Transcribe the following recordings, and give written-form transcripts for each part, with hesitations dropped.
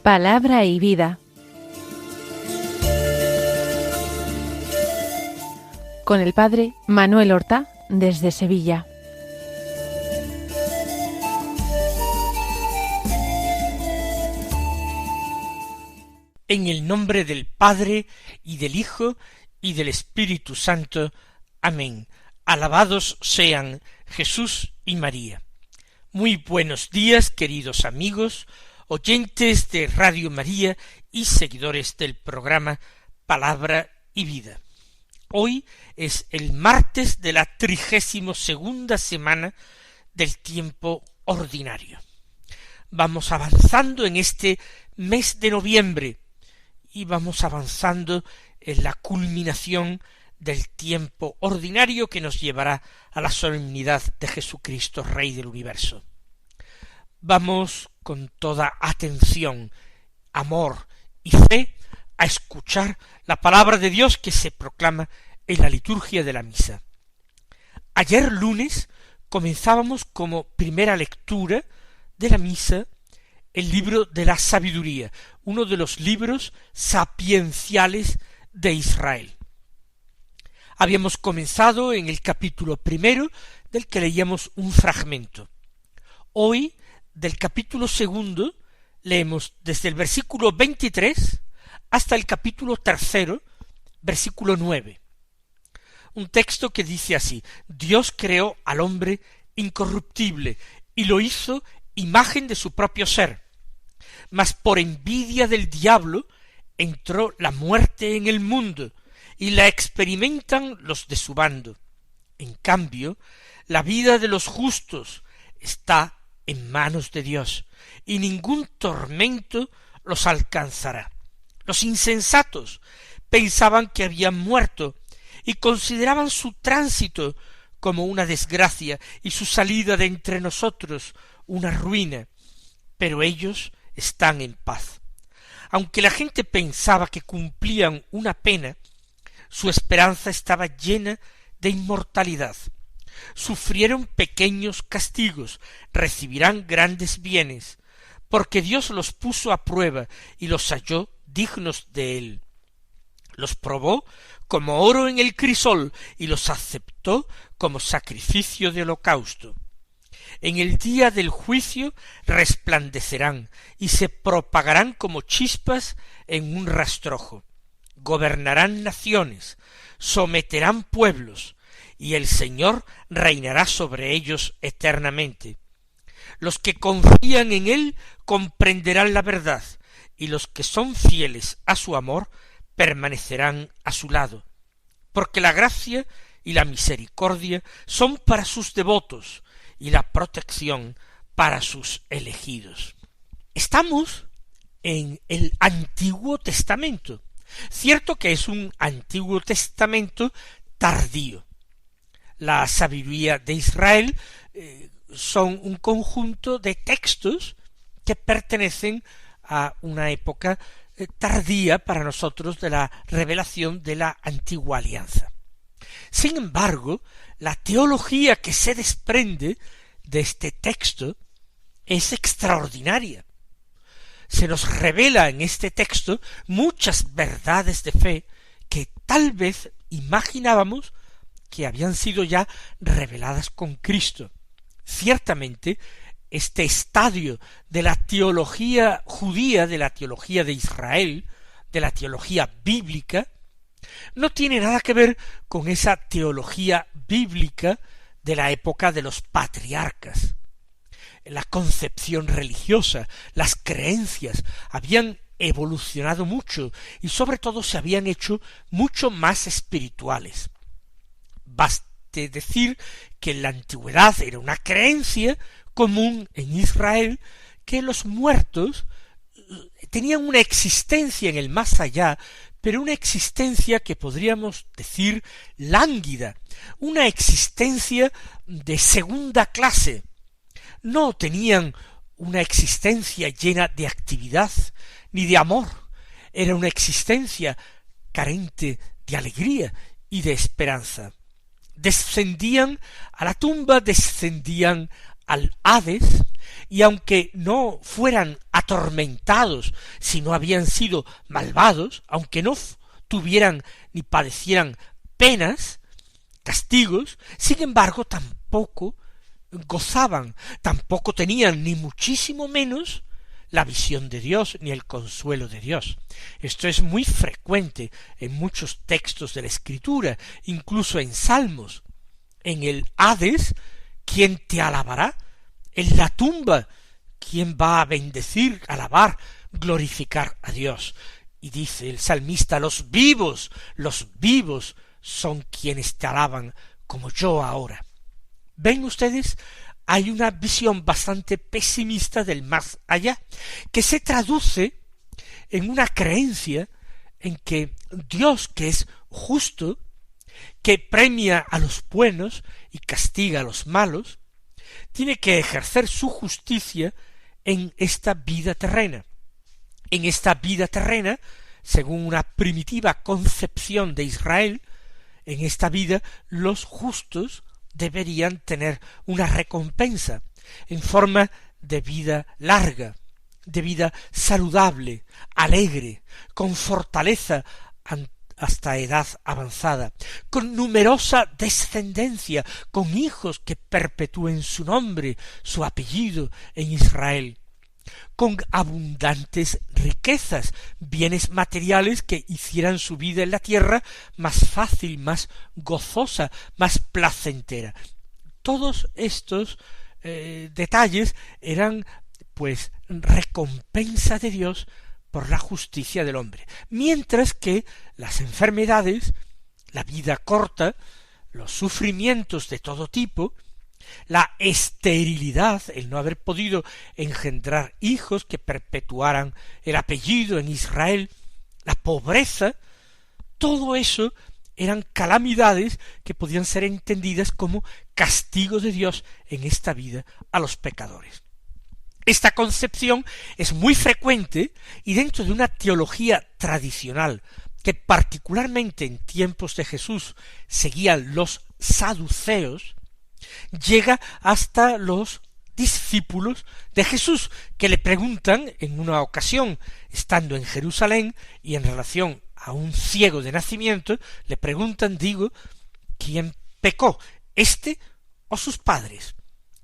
Palabra y vida. Con el padre Manuel Horta, desde Sevilla. En el nombre del Padre, y del Hijo, y del Espíritu Santo. Amén. Alabados sean Jesús y María. Muy buenos días, queridos amigos, oyentes de Radio María y seguidores del programa Palabra y Vida. Hoy es el martes de la 32ª semana del tiempo ordinario. Vamos avanzando en este mes de noviembre y vamos avanzando en la culminación del tiempo ordinario que nos llevará a la solemnidad de Jesucristo, Rey del universo. Vamos con toda atención, amor y fe a escuchar la palabra de Dios que se proclama en la liturgia de la misa. Ayer lunes comenzábamos como primera lectura de la misa el libro de la sabiduría, uno de los libros sapienciales de Israel. Habíamos comenzado en el capítulo primero, del que leíamos un fragmento. Hoy, del capítulo segundo, leemos desde el versículo 23 hasta el capítulo tercero, versículo 9. Un texto que dice así: Dios creó al hombre incorruptible y lo hizo imagen de su propio ser. Mas por envidia del diablo entró la muerte en el mundo, y la experimentan los de su bando. En cambio, la vida de los justos está en manos de Dios, y ningún tormento los alcanzará. Los insensatos pensaban que habían muerto, y consideraban su tránsito como una desgracia, y su salida de entre nosotros una ruina. Pero ellos están en paz. Aunque la gente pensaba que cumplían una pena, su esperanza estaba llena de inmortalidad. Sufrieron pequeños castigos, recibirán grandes bienes, porque Dios los puso a prueba y los halló dignos de él. Los probó como oro en el crisol y los aceptó como sacrificio de holocausto. En el día del juicio resplandecerán y se propagarán como chispas en un rastrojo. Gobernarán naciones, someterán pueblos, y el Señor reinará sobre ellos eternamente. Los que confían en Él comprenderán la verdad, y los que son fieles a su amor permanecerán a su lado, porque la gracia y la misericordia son para sus devotos, y la protección para sus elegidos. Estamos en el Antiguo Testamento. Cierto que es un Antiguo Testamento tardío. La sabiduría de Israel son un conjunto de textos que pertenecen a una época tardía para nosotros de la revelación de la Antigua Alianza. Sin embargo, la teología que se desprende de este texto es extraordinaria. Se nos revela en este texto muchas verdades de fe que tal vez imaginábamos que habían sido ya reveladas con Cristo. Ciertamente, este estadio de la teología judía, de la teología de Israel, de la teología bíblica, no tiene nada que ver con esa teología bíblica de la época de los patriarcas. La concepción religiosa, las creencias habían evolucionado mucho y sobre todo se habían hecho mucho más espirituales. Baste decir que en la antigüedad era una creencia común en Israel que los muertos tenían una existencia en el más allá, pero una existencia que podríamos decir lánguida, una existencia de segunda clase. No tenían una existencia llena de actividad ni de amor. Era una existencia carente de alegría y de esperanza. Descendían a la tumba, descendían al Hades, y aunque no fueran atormentados si no habían sido malvados, aunque no tuvieran ni padecieran penas, castigos, sin embargo tampoco gozaban, tampoco tenían ni muchísimo menos la visión de Dios ni el consuelo de Dios. Esto es muy frecuente en muchos textos de la Escritura, incluso en Salmos. En el Hades, ¿quién te alabará? En la tumba, ¿quién va a bendecir, alabar, glorificar a Dios? Y dice el salmista, los vivos son quienes te alaban como yo ahora. ¿Ven ustedes? Hay una visión bastante pesimista del más allá, que se traduce en una creencia en que Dios, que es justo, que premia a los buenos y castiga a los malos, tiene que ejercer su justicia en esta vida terrena. En esta vida terrena, según una primitiva concepción de Israel, en esta vida los justos deberían tener una recompensa en forma de vida larga, de vida saludable, alegre, con fortaleza hasta edad avanzada, con numerosa descendencia, con hijos que perpetúen su nombre, su apellido en Israel, con abundantes riquezas, bienes materiales que hicieran su vida en la tierra más fácil, más gozosa, más placentera. Todos estos detalles eran pues recompensa de Dios por la justicia del hombre, mientras que las enfermedades, la vida corta, los sufrimientos de todo tipo, la esterilidad, el no haber podido engendrar hijos que perpetuaran el apellido en Israel, la pobreza, todo eso eran calamidades que podían ser entendidas como castigo de Dios en esta vida a los pecadores. Esta concepción es muy frecuente y dentro de una teología tradicional que particularmente en tiempos de Jesús seguían los saduceos, llega hasta los discípulos de Jesús, que le preguntan en una ocasión, estando en Jerusalén, y en relación a un ciego de nacimiento, le preguntan, ¿quién pecó, éste o sus padres?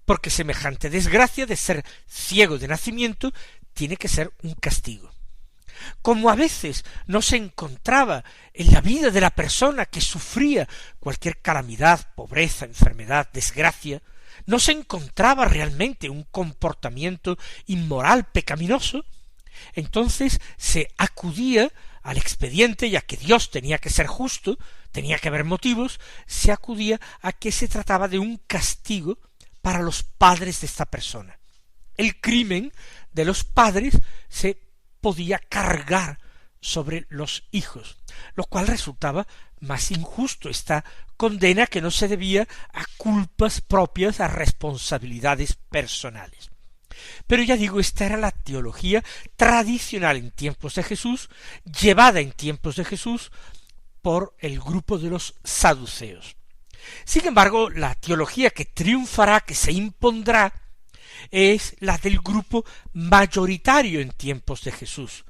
Porque semejante desgracia de ser ciego de nacimiento tiene que ser un castigo. Como a veces no se encontraba en la vida de la persona que sufría cualquier calamidad, pobreza, enfermedad, desgracia, no se encontraba realmente un comportamiento inmoral, pecaminoso, entonces se acudía al expediente, ya que Dios tenía que ser justo, tenía que haber motivos, se acudía a que se trataba de un castigo para los padres de esta persona. El crimen de los padres se podía cargar sobre los hijos, lo cual resultaba más injusto, esta condena que no se debía a culpas propias, a responsabilidades personales. Pero ya digo, esta era la teología tradicional en tiempos de Jesús, llevada en tiempos de Jesús por el grupo de los saduceos. Sin embargo, la teología que triunfará, que se impondrá, es la del grupo mayoritario en tiempos de Jesús,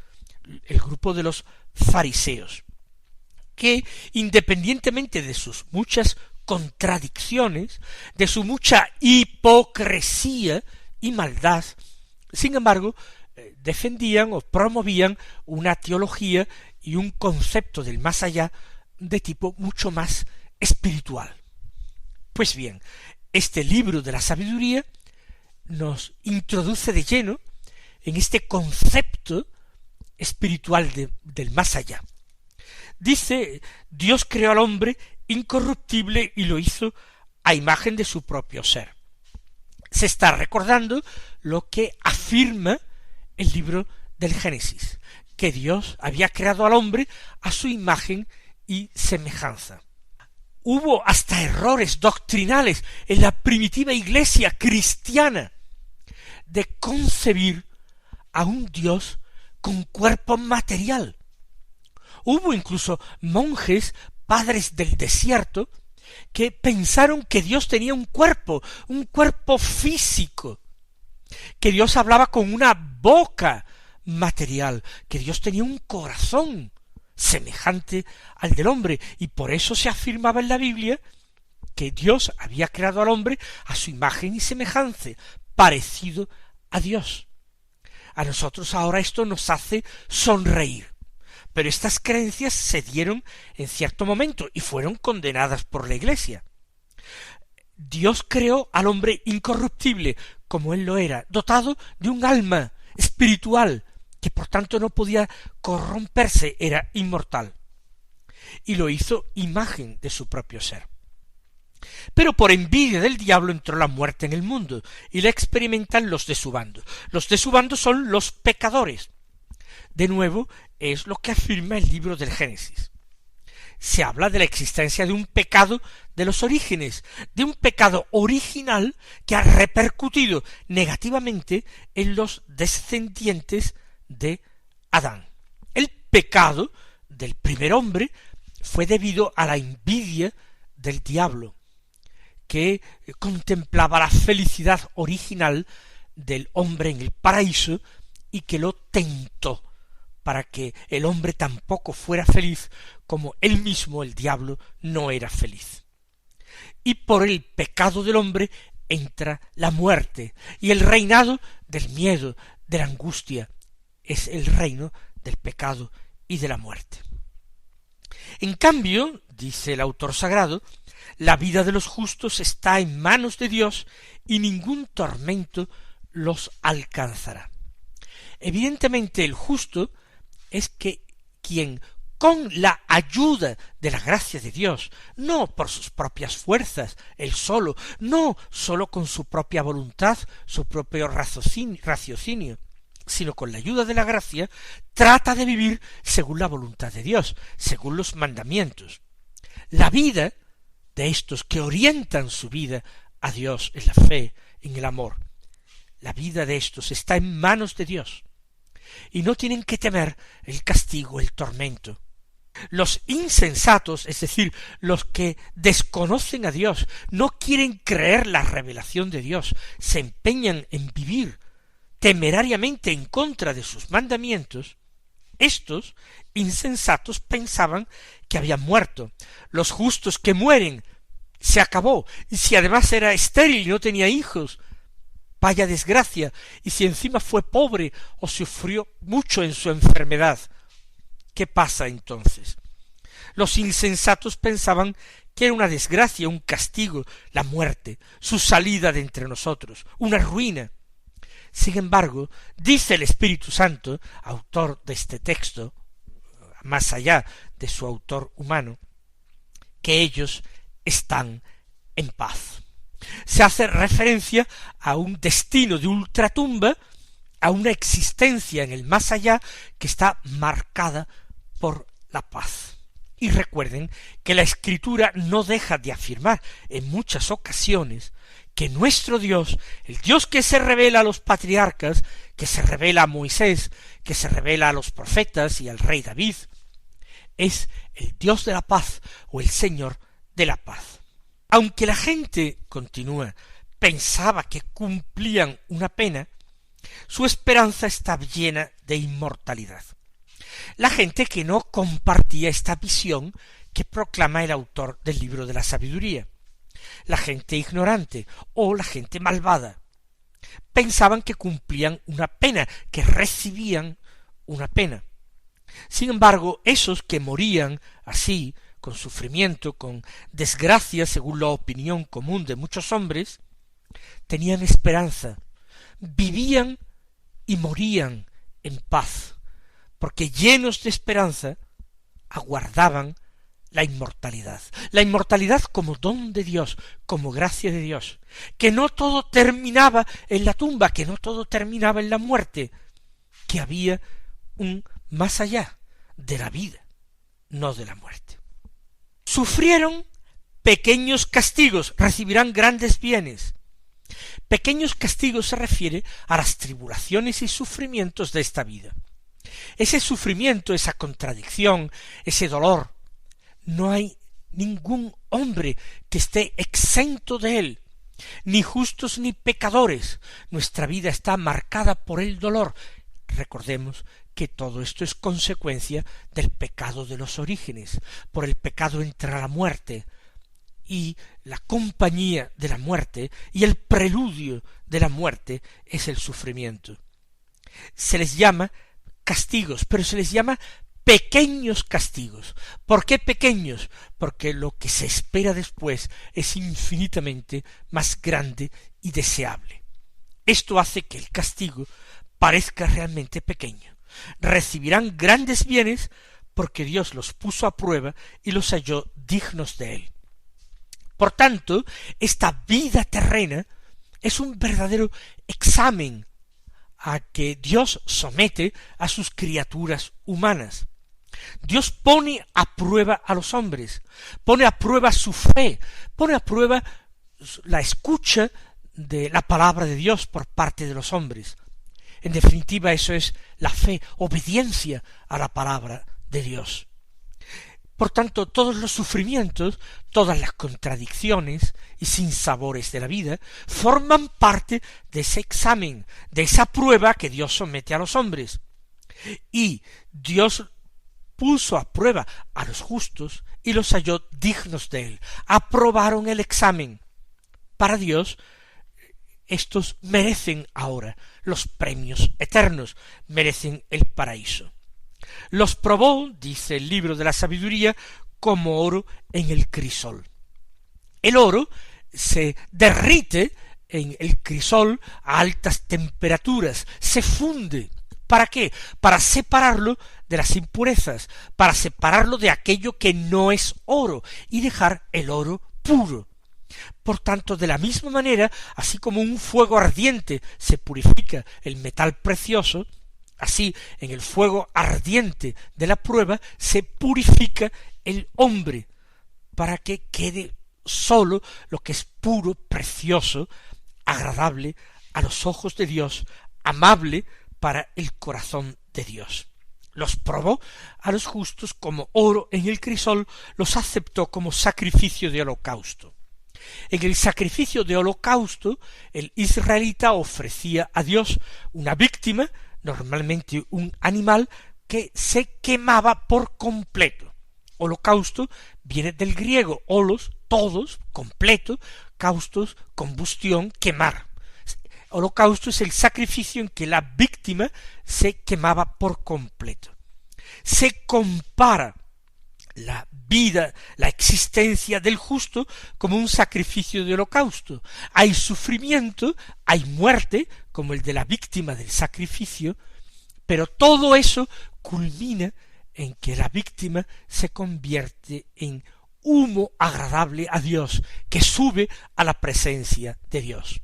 el grupo de los fariseos, que independientemente de sus muchas contradicciones, de su mucha hipocresía y maldad, sin embargo, defendían o promovían una teología y un concepto del más allá de tipo mucho más espiritual. Pues bien, este libro de la sabiduría nos introduce de lleno en este concepto espiritual del más allá. Dice, Dios creó al hombre incorruptible y lo hizo a imagen de su propio ser. Se está recordando lo que afirma el libro del Génesis, que Dios había creado al hombre a su imagen y semejanza. Hubo hasta errores doctrinales en la primitiva iglesia cristiana de concebir a un Dios con cuerpo material. Hubo incluso monjes, padres del desierto, que pensaron que Dios tenía un cuerpo físico, que Dios hablaba con una boca material, que Dios tenía un corazón semejante al del hombre, y por eso se afirmaba en la Biblia que Dios había creado al hombre a su imagen y semejanza, parecido a Dios. A nosotros ahora esto nos hace sonreír, pero estas creencias se dieron en cierto momento y fueron condenadas por la Iglesia. Dios creó al hombre incorruptible, como él lo era, dotado de un alma espiritual, que por tanto no podía corromperse, era inmortal, y lo hizo imagen de su propio ser. Pero por envidia del diablo entró la muerte en el mundo, y la experimentan los de su bando. Los de su bando son los pecadores. De nuevo, es lo que afirma el libro del Génesis. Se habla de la existencia de un pecado de los orígenes, de un pecado original que ha repercutido negativamente en los descendientes de Adán. El pecado del primer hombre fue debido a la envidia del diablo, que contemplaba la felicidad original del hombre en el paraíso y que lo tentó para que el hombre tampoco fuera feliz, como él mismo, el diablo, no era feliz. Y por el pecado del hombre entra la muerte, y el reinado del miedo, de la angustia, es el reino del pecado y de la muerte. En cambio, dice el autor sagrado, la vida de los justos está en manos de Dios y ningún tormento los alcanzará. Evidentemente el justo es que quien con la ayuda de la gracia de Dios, no por sus propias fuerzas, él solo, no solo con su propia voluntad, su propio raciocinio, sino con la ayuda de la gracia, trata de vivir según la voluntad de Dios, según los mandamientos. La vida de estos que orientan su vida a Dios en la fe, en el amor, la vida de estos está en manos de Dios, y no tienen que temer el castigo, el tormento. Los insensatos, es decir, los que desconocen a Dios, no quieren creer la revelación de Dios, se empeñan en vivir temerariamente en contra de sus mandamientos, estos insensatos pensaban que habían muerto. Los justos que mueren, se acabó, y si además era estéril y no tenía hijos, vaya desgracia, y si encima fue pobre o sufrió mucho en su enfermedad, ¿qué pasa entonces? Los insensatos pensaban que era una desgracia, un castigo, la muerte, su salida de entre nosotros, una ruina. Sin embargo, dice el Espíritu Santo, autor de este texto, más allá de su autor humano, que ellos están en paz. Se hace referencia a un destino de ultratumba, a una existencia en el más allá que está marcada por la paz. Y recuerden que la Escritura no deja de afirmar en muchas ocasiones que nuestro Dios, el Dios que se revela a los patriarcas, que se revela a Moisés, que se revela a los profetas y al rey David, es el Dios de la paz o el Señor de la paz. Aunque la gente, continúa, pensaba que cumplían una pena, su esperanza estaba llena de inmortalidad. La gente que no compartía esta visión que proclama el autor del libro de la sabiduría, la gente ignorante o la gente malvada, pensaban que cumplían una pena, que recibían una pena. Sin embargo, esos que morían así, con sufrimiento, con desgracia, según la opinión común de muchos hombres, tenían esperanza, vivían y morían en paz, porque llenos de esperanza aguardaban la inmortalidad como don de Dios, como gracia de Dios, que no todo terminaba en la tumba, que no todo terminaba en la muerte, que había un más allá de la vida, no de la muerte. Sufrieron pequeños castigos, recibirán grandes bienes. Pequeños castigos se refiere a las tribulaciones y sufrimientos de esta vida. Ese sufrimiento, esa contradicción, ese dolor, no hay ningún hombre que esté exento de él, ni justos ni pecadores. Nuestra vida está marcada por el dolor. Recordemos que todo esto es consecuencia del pecado de los orígenes. Por el pecado entra la muerte, y la compañía de la muerte y el preludio de la muerte es el sufrimiento. Se les llama castigos, pero se les llama pequeños castigos. ¿Por qué pequeños? Porque lo que se espera después es infinitamente más grande y deseable. Esto hace que el castigo parezca realmente pequeño. Recibirán grandes bienes porque Dios los puso a prueba y los halló dignos de él. Por tanto, esta vida terrena es un verdadero examen a que Dios somete a sus criaturas humanas. Dios pone a prueba a los hombres, pone a prueba su fe, pone a prueba la escucha de la palabra de Dios por parte de los hombres. En definitiva, eso es la fe, obediencia a la palabra de Dios. Por tanto, todos los sufrimientos, todas las contradicciones y sinsabores de la vida forman parte de ese examen, de esa prueba que Dios somete a los hombres. Y Dios puso a prueba a los justos y los halló dignos de él. Aprobaron el examen. Para Dios, estos merecen ahora los premios eternos, merecen el paraíso. Los probó, dice el libro de la sabiduría, como oro en el crisol. El oro se derrite en el crisol a altas temperaturas, se funde. ¿Para qué? Para separarlo de las impurezas, para separarlo de aquello que no es oro y dejar el oro puro. Por tanto, de la misma manera, así como un fuego ardiente se purifica el metal precioso, así en el fuego ardiente de la prueba se purifica el hombre para que quede sólo lo que es puro, precioso, agradable a los ojos de Dios, amable para el corazón de Dios. Los probó a los justos como oro en el crisol, los aceptó como sacrificio de holocausto. En el sacrificio de holocausto, el israelita ofrecía a Dios una víctima, normalmente un animal, que se quemaba por completo. Holocausto viene del griego, holos, todos, completo, caustos, combustión, quemar. Holocausto es el sacrificio en que la víctima se quemaba por completo. Se compara la vida, la existencia del justo como un sacrificio de holocausto. Hay sufrimiento, hay muerte, como el de la víctima del sacrificio, pero todo eso culmina en que la víctima se convierte en humo agradable a Dios, que sube a la presencia de Dios.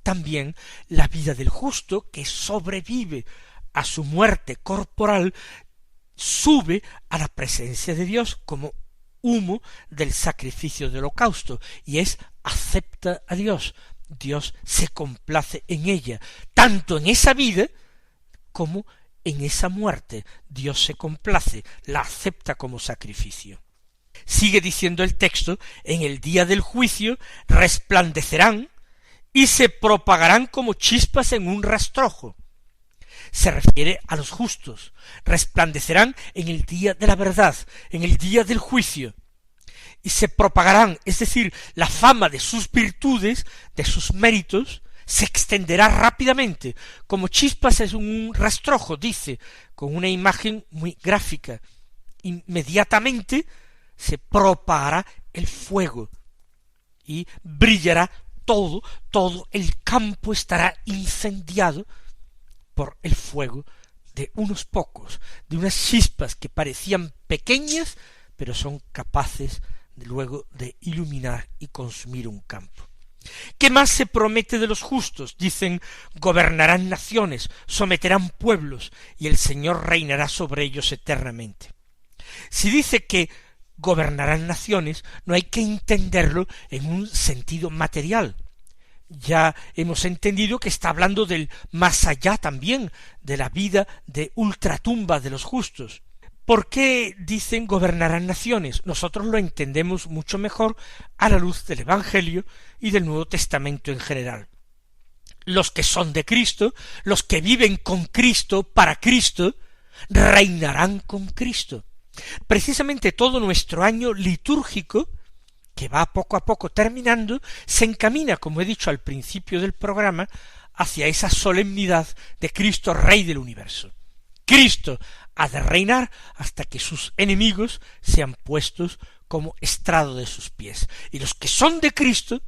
También la vida del justo, que sobrevive a su muerte corporal, sube a la presencia de Dios como humo del sacrificio del holocausto, y acepta a Dios. Dios se complace en ella, tanto en esa vida como en esa muerte. Dios se complace, la acepta como sacrificio. Sigue diciendo el texto: en el día del juicio resplandecerán y se propagarán como chispas en un rastrojo. Se refiere a los justos. Resplandecerán en el día de la verdad, en el día del juicio. Y se propagarán, es decir, la fama de sus virtudes, de sus méritos, se extenderá rápidamente, como chispas en un rastrojo, dice, con una imagen muy gráfica. Inmediatamente se propagará el fuego y brillará todo el campo estará incendiado por el fuego de unos pocos, de unas chispas que parecían pequeñas, pero son capaces luego de iluminar y consumir un campo. ¿Qué más se promete de los justos? Dicen: gobernarán naciones, someterán pueblos, y el Señor reinará sobre ellos eternamente. Si dice que gobernarán naciones, no hay que entenderlo en un sentido material. Ya hemos entendido que está hablando del más allá también, de la vida de ultratumba de los justos, ¿Por qué dicen gobernarán naciones? Nosotros lo entendemos mucho mejor a la luz del Evangelio y del Nuevo Testamento en general. Los que son de Cristo, los que viven con Cristo, para Cristo, reinarán con Cristo. Precisamente todo nuestro año litúrgico, que va poco a poco terminando, se encamina, como he dicho al principio del programa, hacia esa solemnidad de Cristo Rey del universo. Cristo ha de reinar hasta que sus enemigos sean puestos como estrado de sus pies. Y los que son de Cristo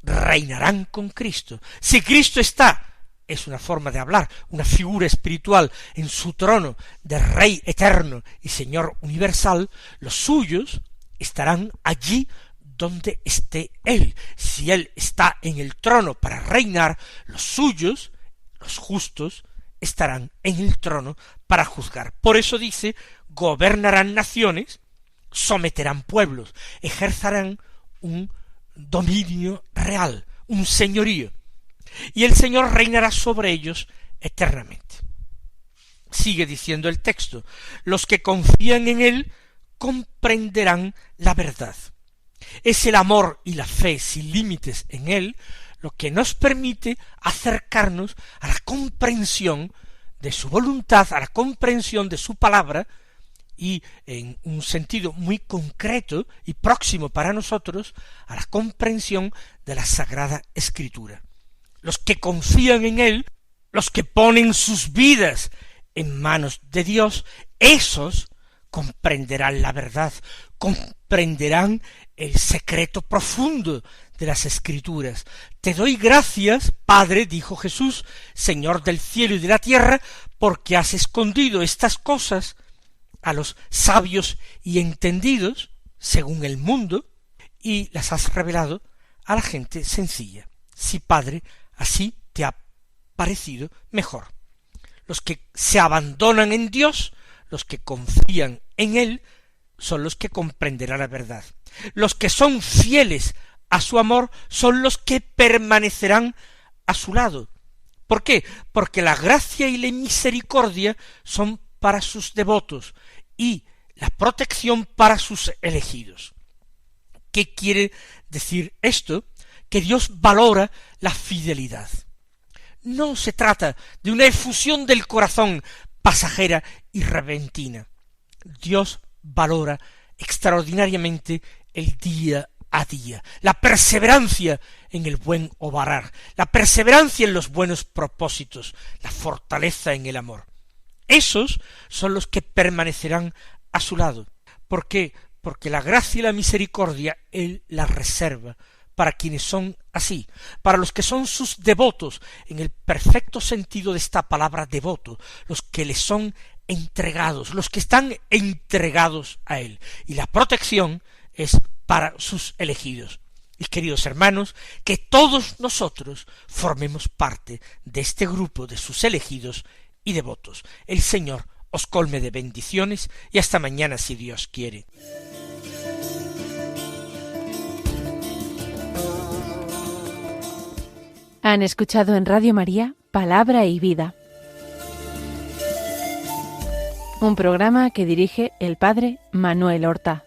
reinarán con Cristo. Si Cristo está, es una forma de hablar, una figura espiritual en su trono de Rey eterno y Señor universal, los suyos estarán allí donde esté Él. Si Él está en el trono para reinar, los suyos, los justos, estarán en el trono para juzgar. Por eso dice, gobernarán naciones, someterán pueblos, ejercerán un dominio real, un señorío, y el Señor reinará sobre ellos eternamente. Sigue diciendo el texto, los que confían en Él comprenderán la verdad. Es el amor y la fe sin límites en Él lo que nos permite acercarnos a la comprensión de su voluntad, a la comprensión de su palabra, y en un sentido muy concreto y próximo para nosotros, a la comprensión de la Sagrada Escritura. Los que confían en Él, los que ponen sus vidas en manos de Dios, esos comprenderán la verdad, comprenderán el secreto profundo de las Escrituras. Te doy gracias, Padre, dijo Jesús, Señor del cielo y de la tierra, porque has escondido estas cosas a los sabios y entendidos, según el mundo, y las has revelado a la gente sencilla. Sí, Padre, así te ha parecido mejor. Los que se abandonan en Dios, los que confían en Él, son los que comprenderán la verdad. Los que son fieles a su amor son los que permanecerán a su lado. ¿Por qué? Porque la gracia y la misericordia son para sus devotos y la protección para sus elegidos. ¿Qué quiere decir esto? Que Dios valora la fidelidad. No se trata de una efusión del corazón pasajera y repentina. Dios valora extraordinariamente el día a día, la perseverancia en el buen obrar, la perseverancia en los buenos propósitos, la fortaleza en el amor. Esos son los que permanecerán a su lado. ¿Por qué? Porque la gracia y la misericordia Él la reserva para quienes son así, para los que son sus devotos, en el perfecto sentido de esta palabra devoto, los que le son entregados, los que están entregados a Él. Y la protección es para sus elegidos. Y queridos hermanos, que todos nosotros formemos parte de este grupo de sus elegidos y devotos. El Señor os colme de bendiciones y hasta mañana si Dios quiere. Han escuchado en Radio María Palabra y Vida, un programa que dirige el Padre Manuel Horta.